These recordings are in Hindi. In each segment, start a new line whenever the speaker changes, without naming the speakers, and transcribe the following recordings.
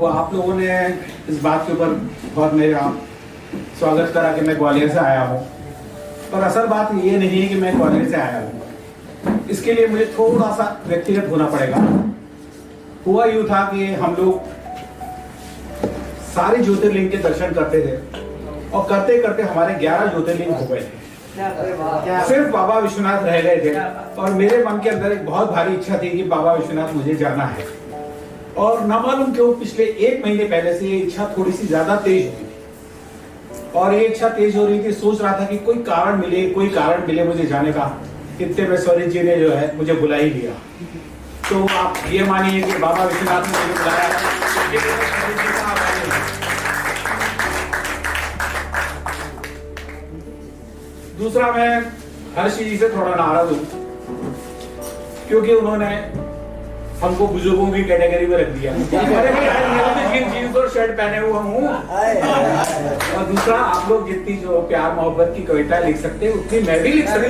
आप लोगों ने इस बात के ऊपर बहुत मेरा स्वागत करा कि मैं ग्वालियर से आया हूँ, पर असल बात ये नहीं है कि मैं ग्वालियर से आया हूँ। इसके लिए मुझे थोड़ा सा व्यक्तिगत होना पड़ेगा। हुआ यूँ था कि हम लोग सारे ज्योतिर्लिंग के दर्शन करते थे और करते करते हमारे 11 ज्योतिर्लिंग हो गए थे। सिर्फ बाबा विश्वनाथ रह गए थे और मेरे मन के अंदर एक बहुत भारी इच्छा थी कि बाबा विश्वनाथ मुझे जाना है। और न मालूम क्यों पिछले 1 महीने पहले से ये इच्छा थोड़ी सी ज्यादा तेज हुई थी और ये इच्छा तेज हो रही थी। सोच रहा था कि कोई कारण मिले मुझे जाने का। इतने में स्वरी जी ने जो है मुझे बुला ही लिया। तो आप ये मानिए कि बाबा विश्वनाथ ने मुझे बुलाया। दूसरा, मैं हर्षी जी से थोड़ा नाराज हूं क्योंकि उन्होंने हमको बुजुर्गों की कैटेगरी में रख दिया। जीन्स और शर्ट पहने हुआ हूँ। और दूसरा, आप लोग जितनी जो प्यार मोहब्बत की कविता लिख सकते हैं उतनी मैं भी लिख सकता।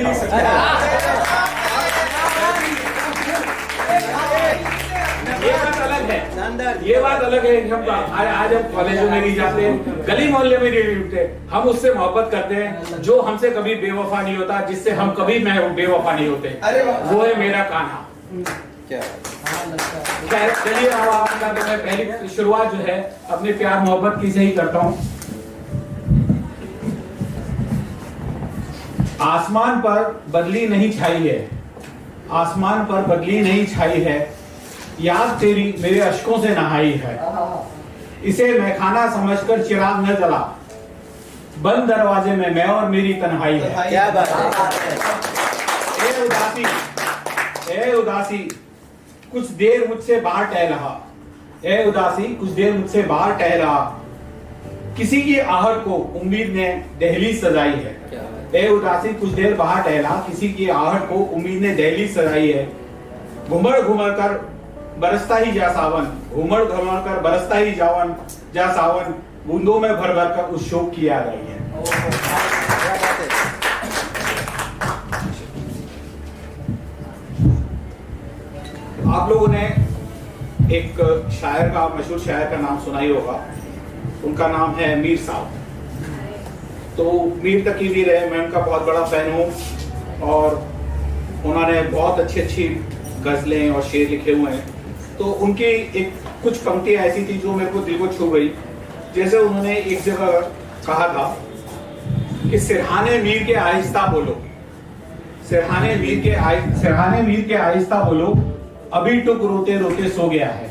ये बात अलग है कि हम आज हम कॉलेजों में नहीं जाते, गली मोहल्ले में नहीं मिलते। हम उससे मोहब्बत करते हैं जो हमसे कभी बेवफा नहीं होता, जिससे हम कभी बेवफा नहीं होते। वो है मेरा कान्हा। खैर चलिए, अब मैं पहली शुरुआत जो है अपने प्यार मोहब्बत की से ही करता हूँ। आसमान पर बदली नहीं छाई है, आसमान पर बदली नहीं छाई है, याद तेरी मेरे अश्कों से नहाई है। इसे मैखाना समझकर चिराग न जला, बंद दरवाजे में मैं और मेरी तन्हाई है।
क्या बात है।
ए उदासी कुछ देर मुझसे बाहर टह रहा, ए उदासी कुछ देर मुझसे बाहर टह रहा, किसी की आहट को उम्मीद ने दहलीज सजाई है। ए उदासी कुछ देर बाहर टहला, किसी की आहट को उम्मीद ने दहलीज सजाई है। घुमड़ घुमड़ कर बरसता ही जा सावन, घुमड़ घुमड़ कर बरसता ही जा सावन, बूंदों में भर भर कर उस शोक की याद आई है। आप लोगों ने एक शायर का, मशहूर शायर का नाम सुना ही होगा। उनका नाम है मीर साहब। तो मीर तक ही नहीं रहे, मैं उनका बहुत बड़ा फैन हूँ और उन्होंने बहुत अच्छी गजलें और शेर लिखे हुए हैं। तो उनकी एक कुछ पंक्तियां ऐसी थी जो मेरे को दिल को छू गई। जैसे उन्होंने एक जगह कहा था कि सिरहाने मीर के आहिस्ता बोलो, सिरहाने मीर के आहिस्ता बोलो, अभी टुक रोते रोते सो गया है।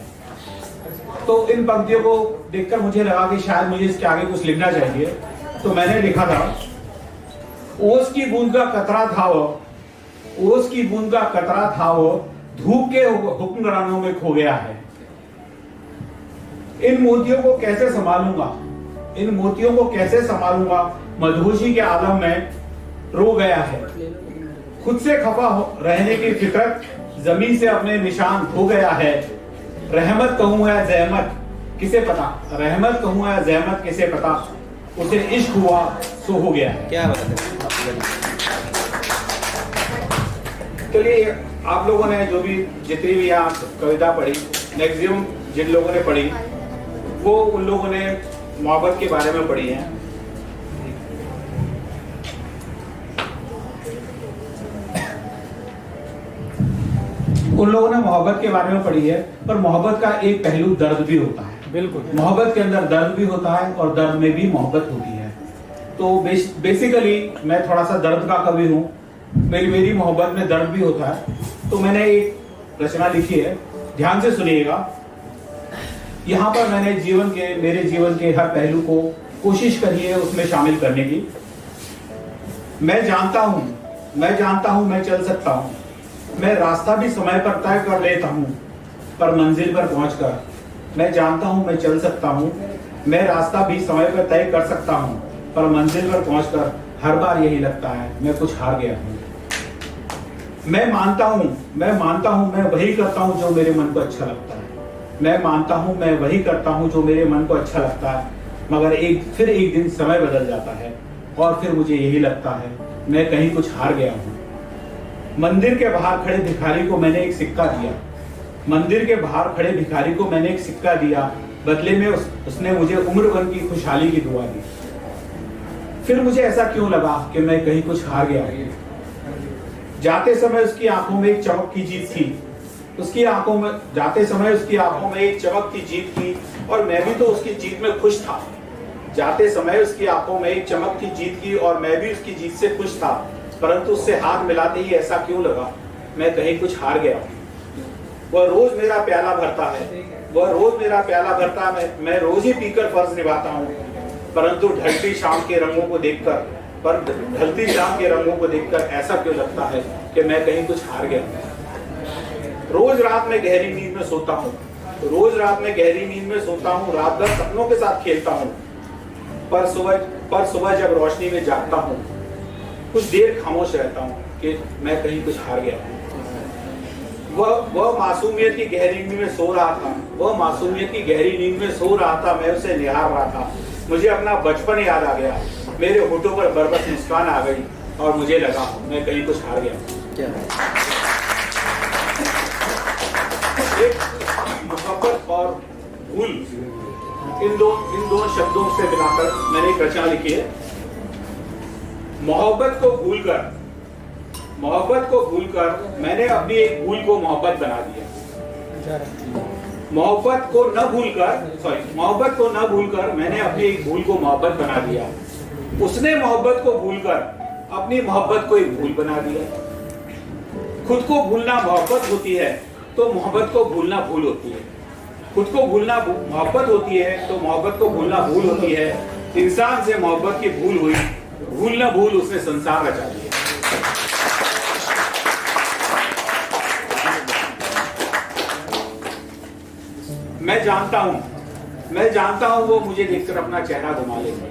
तो इन पंक्तियों को देखकर मुझे लगा कि शायद मुझे इसके आगे कुछ लिखना चाहिए। तो मैंने लिखा था, ओस की बूंद का कतरा था वो, ओस की बूंद का कतरा था वो, धूप के हुक्मरानों में खो गया है। इन मोतियों को कैसे संभालूंगा, इन मोतियों को कैसे संभालूंगा, मधुशी के आलम में रो गया है। खुद से खफा रहने की फितरत जमीन से अपने निशान खो गया है। रहमत कहूं या जहमत किसे पता, रहमत कहूं या जहमत किसे पता, उसे इश्क हुआ सो हो गया है।
क्या बात है।
चलिए, आप लोगों ने जो भी जितनी भी यहाँ कविता पढ़ी, मैक्सिमम जिन लोगों ने पढ़ी वो उन लोगों ने मोहब्बत के बारे में पढ़ी है। उन लोगों ने मोहब्बत के बारे में पढ़ी है, पर मोहब्बत का एक पहलू दर्द भी होता है।
बिल्कुल,
मोहब्बत के अंदर दर्द भी होता है और दर्द में भी मोहब्बत होती है। तो बेसिकली मैं थोड़ा सा दर्द का कवि हूँ। मेरी मोहब्बत में दर्द भी होता है। तो मैंने एक रचना लिखी है, ध्यान से सुनिएगा। यहाँ पर मैंने मेरे जीवन के हर पहलू को कोशिश करी है उसमें शामिल करने की। मैं जानता हूँ मैं चल सकता हूँ, मैं रास्ता भी समय पर तय कर लेता हूँ, पर मंजिल पर पहुंचकर मैं जानता हूँ मैं चल सकता हूँ, मैं रास्ता भी समय पर तय कर सकता हूँ, पर मंजिल पर पहुंचकर हर बार यही लगता है मैं कुछ हार गया हूँ। मैं मानता हूँ मैं वही करता हूँ जो मेरे मन को अच्छा लगता है, मैं मानता हूँ मैं वही करता हूँ जो मेरे मन को अच्छा लगता है, मगर फिर एक दिन समय बदल जाता है और फिर मुझे यही लगता है मैं कहीं कुछ हार गया हूँ। मंदिर के बाहर खड़े भिखारी को मैंने एक सिक्का दिया, मंदिर के बाहर खड़े भिखारी को मैंने एक सिक्का दिया, बदले में उसने मुझे उम्र भर की खुशहाली की दुआ दी। फिर मुझे ऐसा क्यों लगा कि मैं कहीं कुछ हार गया। जाते समय उसकी आंखों में एक चमक की जीत थी, उसकी आंखों में जाते समय उसकी आंखों में एक चमक की जीत थी, और मैं भी तो उसकी जीत में खुश था। जाते समय उसकी आंखों में एक चमक की जीत की और मैं भी उसकी जीत से खुश था, परंतु उससे हाथ मिलाते ही ऐसा क्यों लगा मैं कहीं कुछ हार गया। वह रोज मेरा प्याला भरता है, वह रोज मेरा प्याला भरता है, मैं रोज ही पीकर फर्ज निभाता हूँ, परंतु ढलती शाम के रंगों को देखकर ऐसा क्यों लगता है कि मैं कहीं कुछ हार गया। रोज रात में गहरी नींद में सोता हूँ, रोज रात में गहरी नींद में सोता हूँ, रात भर सपनों के साथ खेलता हूँ, पर सुबह जब रोशनी में जागता हूँ कुछ देर खामोश रहता हूँ कि मैं कहीं कुछ हार गया। वह मासूमियत की गहरी नींद में सो रहा था, वह मासूमियत की गहरी नींद में सो रहा था, मैं उसे निहार रहा था। मुझे अपना बचपन याद आ गया, मेरे होठों पर बरबस मुस्कान आ गई और मुझे लगा मैं कहीं कुछ हार गया। एक मोहब्बत और भूल, इन दो शब्दों से मिलाकर मैंने एक रचना लिखी है। मोहब्बत को भूलकर मैंने अपनी एक भूल को मोहब्बत बना दिया। मोहब्बत को न भूलकर मैंने अपनी एक भूल को मोहब्बत बना दिया। उसने मोहब्बत को भूलकर अपनी मोहब्बत को एक भूल बना दिया। खुद को भूलना मोहब्बत होती है तो मोहब्बत को भूलना भूल होती है। खुद को भूलना मोहब्बत होती है तो मोहब्बत को भूलना भूल होती है। इंसान से मोहब्बत की भूल हुई, भूल ना भूल उसने संसार रचा दिया। मैं जानता हूं वो मुझे देखकर अपना चेहरा घुमा लेंगे।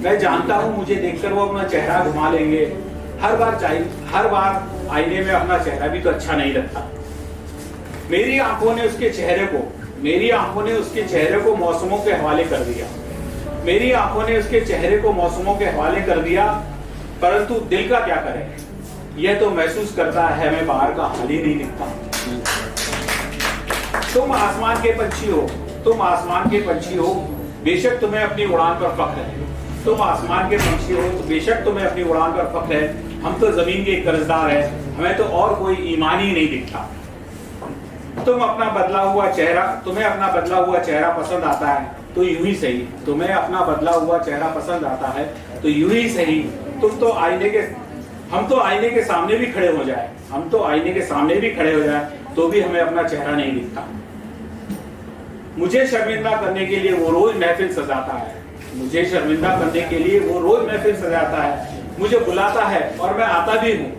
मैं जानता हूं मुझे देखकर वो अपना चेहरा घुमा लेंगे। हर बार आईने में अपना चेहरा भी तो अच्छा नहीं लगता। मेरी आंखों ने उसके चेहरे को मौसमों के हवाले कर दिया। मेरी आंखों ने उसके चेहरे को मौसमों के हवाले कर दिया, परंतु दिल का क्या करे। यह तो महसूस करता है मैं बाहर का हाल ही नहीं दिखता। तुम आसमान के पंछी हो, बेशक तुम्हें अपनी उड़ान पर फख्र है। तुम आसमान के पंछी हो, बेशक तुम्हें अपनी उड़ान पर फख्र है। हम तो जमीन के कर्जदार हैं, हमें तो और कोई ईमान ही नहीं दिखता। तुम्हें अपना बदला हुआ चेहरा पसंद आता है तो यूं ही सही। तुम्हें अपना बदला हुआ चेहरा पसंद आता है तो यूं ही सही। हम तो आईने के सामने भी खड़े हो जाए तो भी हमें अपना चेहरा नहीं दिखता। मुझे शर्मिंदा करने के लिए वो रोज महफिल सजाता है। मुझे बुलाता है और मैं आता भी हूँ।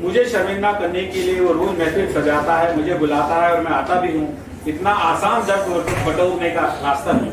मुझे शर्मिंदा करने के लिए वो रोज महफिल सजाता है, मुझे बुलाता है और मैं आता भी हूँ। इतना आसान दर्द बटोरने का रास्ता नहीं।